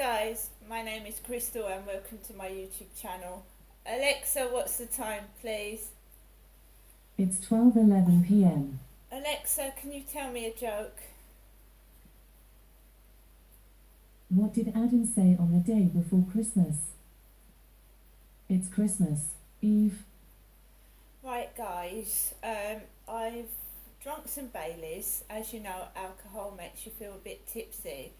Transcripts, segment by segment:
guys, my name is Crystal and welcome to my YouTube channel. Alexa, what's the time, please? It's 12:11 p.m. Alexa, can you tell me a joke? What did Adam say on the day before Christmas? It's Christmas Eve. Right guys, I've drunk some Baileys. As you know, alcohol makes you feel a bit tipsy.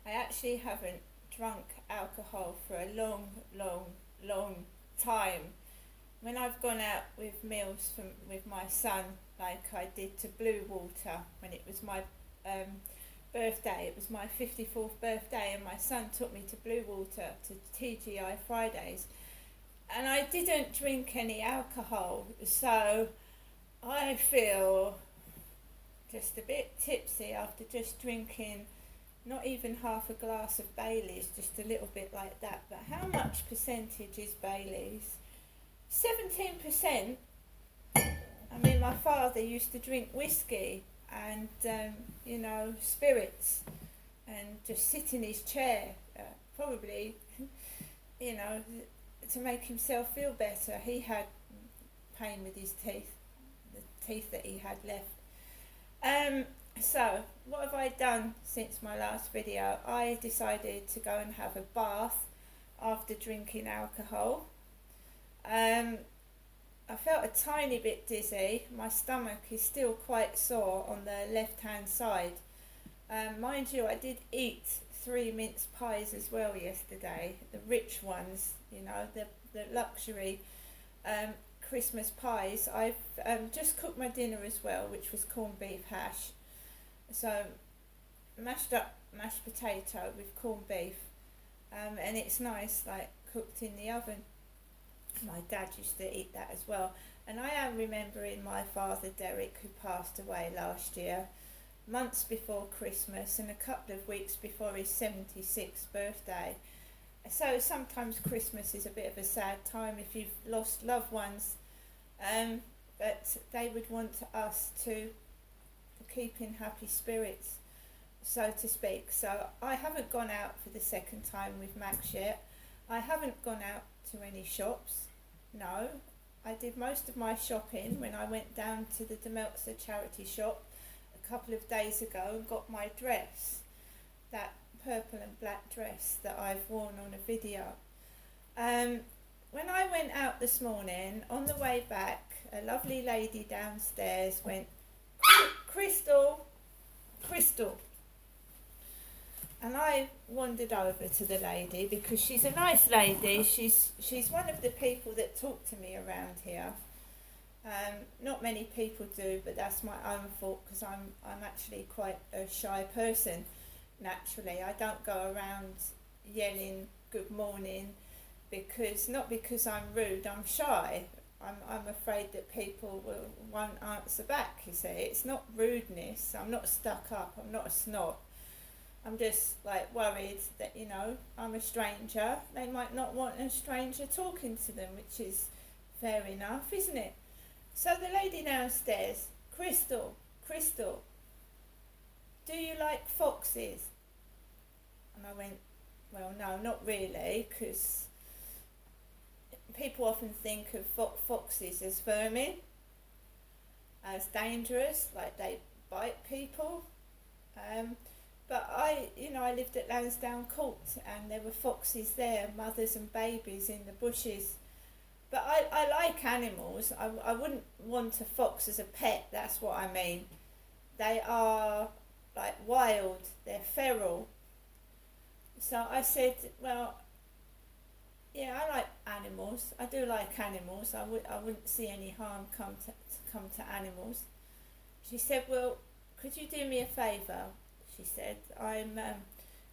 I actually haven't drunk alcohol for a long time. When I've gone out with meals with my son, like I did to Blue Water when it was my birthday, it was my 54th birthday, and my son took me to Blue Water to TGI Fridays, and I didn't drink any alcohol, so I feel just a bit tipsy after just drinking not even half a glass of Baileys, just a little bit like that. But how much percentage is Baileys? 17%. I mean, my father used to drink whiskey and spirits, and just sit in his chair, probably to make himself feel better. He had pain with his teeth, the teeth that he had left. So what have I done since my last video? I decided to go and have a bath after drinking alcohol. I felt a tiny bit dizzy. My stomach is still quite sore on the left hand side. Mind you, I did eat 3 mince pies as well yesterday, the rich ones, the luxury Christmas pies. I've just cooked my dinner as well, which was corned beef hash. So mashed up mashed potato with corned beef, and it's nice, like cooked in the oven. My dad used to eat that as well. And I am remembering my father Derek, who passed away last year, months before Christmas and a couple of weeks before his 76th birthday. So sometimes Christmas is a bit of a sad time if you've lost loved ones, but they would want us to keep in happy spirits, so to speak. So I haven't gone out for the second time with Max yet. I haven't gone out to any shops. No, I did most of my shopping when I went down to the Demeltzer charity shop a couple of days ago and got my dress, that purple and black dress that I've worn on a video. When I went out this morning, on the way back, a lovely lady downstairs went, Crystal, and I wandered over to the lady because she's a nice lady. She's one of the people that talk to me around here. Not many people do, but that's my own fault because I'm actually quite a shy person naturally. I don't go around yelling good morning not because I'm rude. I'm shy. I'm afraid that people won't answer back, you see. It's not rudeness. I'm not stuck up. I'm not a snob. I'm just like worried that, I'm a stranger. They might not want a stranger talking to them, which is fair enough, isn't it? So the lady downstairs, Crystal, do you like foxes? And I went, well, no, not really, because people often think of foxes as vermin, as dangerous, like they bite people. But I lived at Lansdowne Court and there were foxes there, mothers and babies in the bushes. But I like animals. I wouldn't want a fox as a pet, that's what I mean. They are like wild, they're feral. So I said, well, yeah, I like animals. I do like animals. I wouldn't see any harm come to animals. She said, well, could you do me a favour? She said, I'm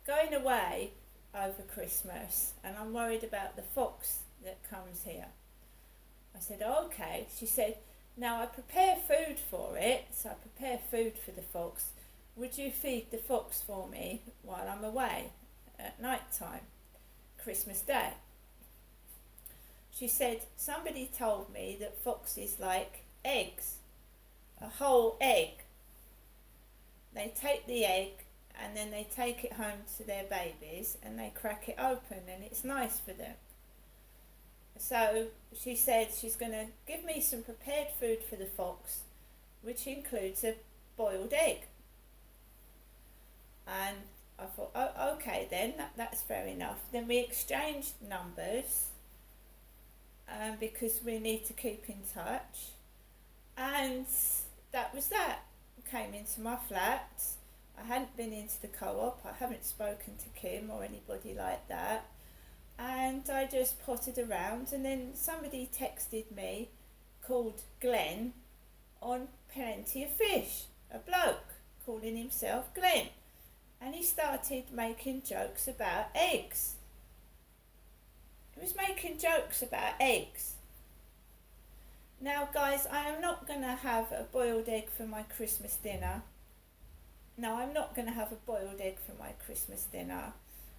going away over Christmas and I'm worried about the fox that comes here. I said, okay. She said, now I prepare food for it, so I prepare food for the fox. Would you feed the fox for me while I'm away at night time, Christmas Day? She said, somebody told me that foxes like eggs, a whole egg. They take the egg and then they take it home to their babies and they crack it open and it's nice for them. So she said she's going to give me some prepared food for the fox, which includes a boiled egg. And I thought, oh, okay then, that's fair enough. Then we exchanged numbers because we need to keep in touch. And that was that. Came into my flat. I hadn't been into the co-op. I haven't spoken to Kim or anybody like that. And I just potted around, and then somebody texted me called Glenn on Plenty of Fish, a bloke calling himself Glenn, and he started making jokes about eggs. He was making jokes about eggs. Now guys, I am not going to have a boiled egg for my Christmas dinner. No, I'm not going to have a boiled egg for my Christmas dinner.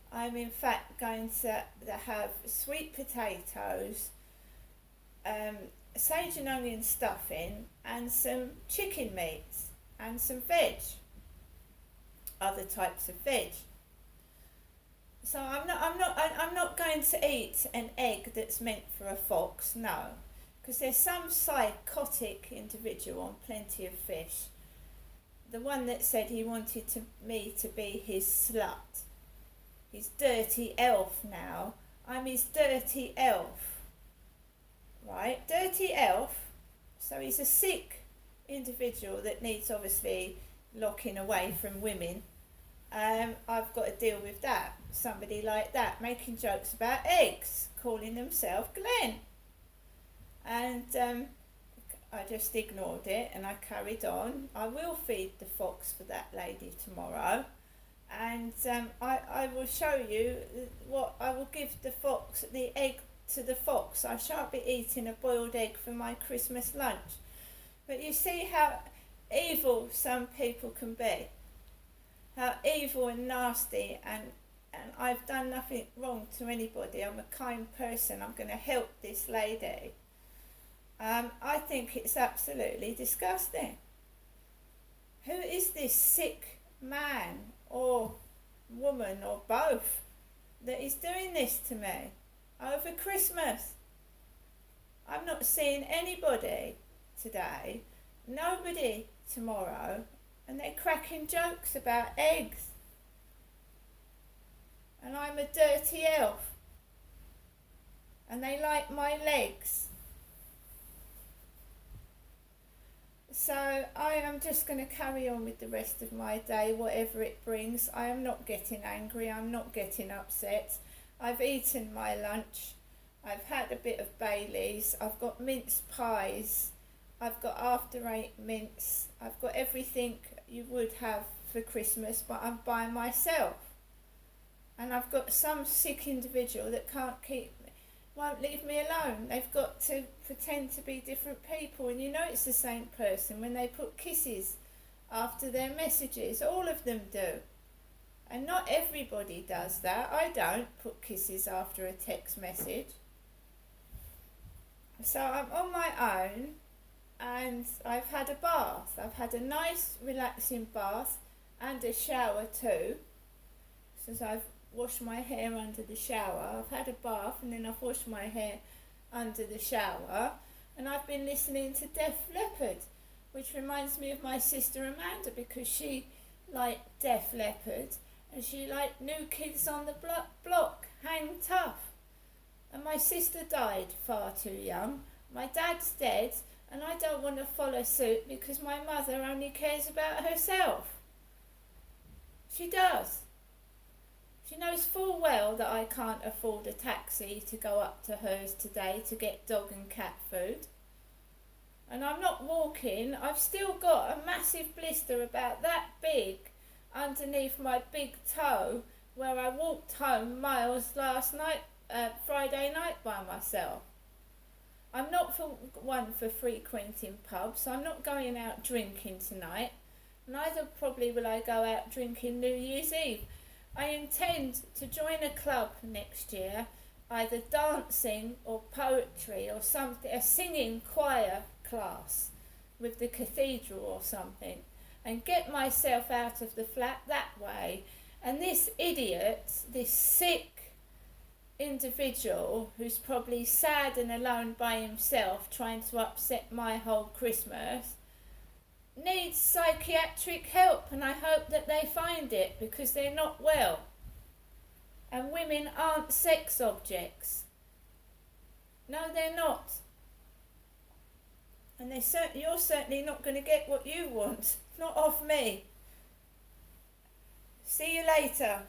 I'm in fact going to have sweet potatoes, sage and onion stuffing, and some chicken meats and some veg, other types of veg. So I'm not going to eat an egg that's meant for a fox, no, because there's some psychotic individual on Plenty of Fish, the one that said he wanted me to be his slut. His dirty elf now. I'm his dirty elf. Right? Dirty elf. So he's a sick individual that needs obviously locking away from women. I've got to deal with that. Somebody like that making jokes about eggs, calling himself Glenn. And I just ignored it and I carried on. I will feed the fox for that lady tomorrow. And I will show you what I will give the egg to the fox. I shan't be eating a boiled egg for my Christmas lunch. But you see how evil some people can be. How evil and nasty, and I've done nothing wrong to anybody. I'm a kind person. I'm going to help this lady. I think it's absolutely disgusting. Who is this sick man or woman or both that is doing this to me over Christmas? I'm not seeing anybody today, nobody tomorrow, and they're cracking jokes about eggs. And I'm a dirty elf, and they like my legs. So I am just going to carry on with the rest of my day, whatever it brings. I am not getting angry. I'm not getting upset. I've eaten my lunch. I've had a bit of Bailey's. I've got mince pies. I've got after eight mince. I've got everything you would have for Christmas, but I'm by myself. And I've got some sick individual that won't leave me alone. They've got to pretend to be different people, and you know it's the same person when they put kisses after their messages. All of them do, and not everybody does that. I don't put kisses after a text message. So I'm on my own, and I've had a bath. I've had a nice relaxing bath and a shower too, since I've washed my hair under the shower. I've had a bath and then I've washed my hair under the shower, and I've been listening to Def Leppard, which reminds me of my sister Amanda, because she liked Def Leppard and she liked New Kids on the Block, Hang Tough. And my sister died far too young. My dad's dead, and I don't want to follow suit because my mother only cares about herself. She does. She knows full well that I can't afford a taxi to go up to hers today to get dog and cat food. And I'm not walking. I've still got a massive blister about that big underneath my big toe where I walked home miles last night, Friday night by myself. I'm not one for frequenting pubs. I'm not going out drinking tonight. Neither probably will I go out drinking New Year's Eve. I intend to join a club next year, either dancing or poetry or something, a singing choir class with the cathedral or something. and get myself out of the flat that way. And this idiot, this sick individual who's probably sad and alone by himself trying to upset my whole Christmas, needs psychiatric help, and I hope that they find it, because they're not well. And women aren't sex objects. No, they're not. And you're certainly not going to get what you want. Not off me. See you later.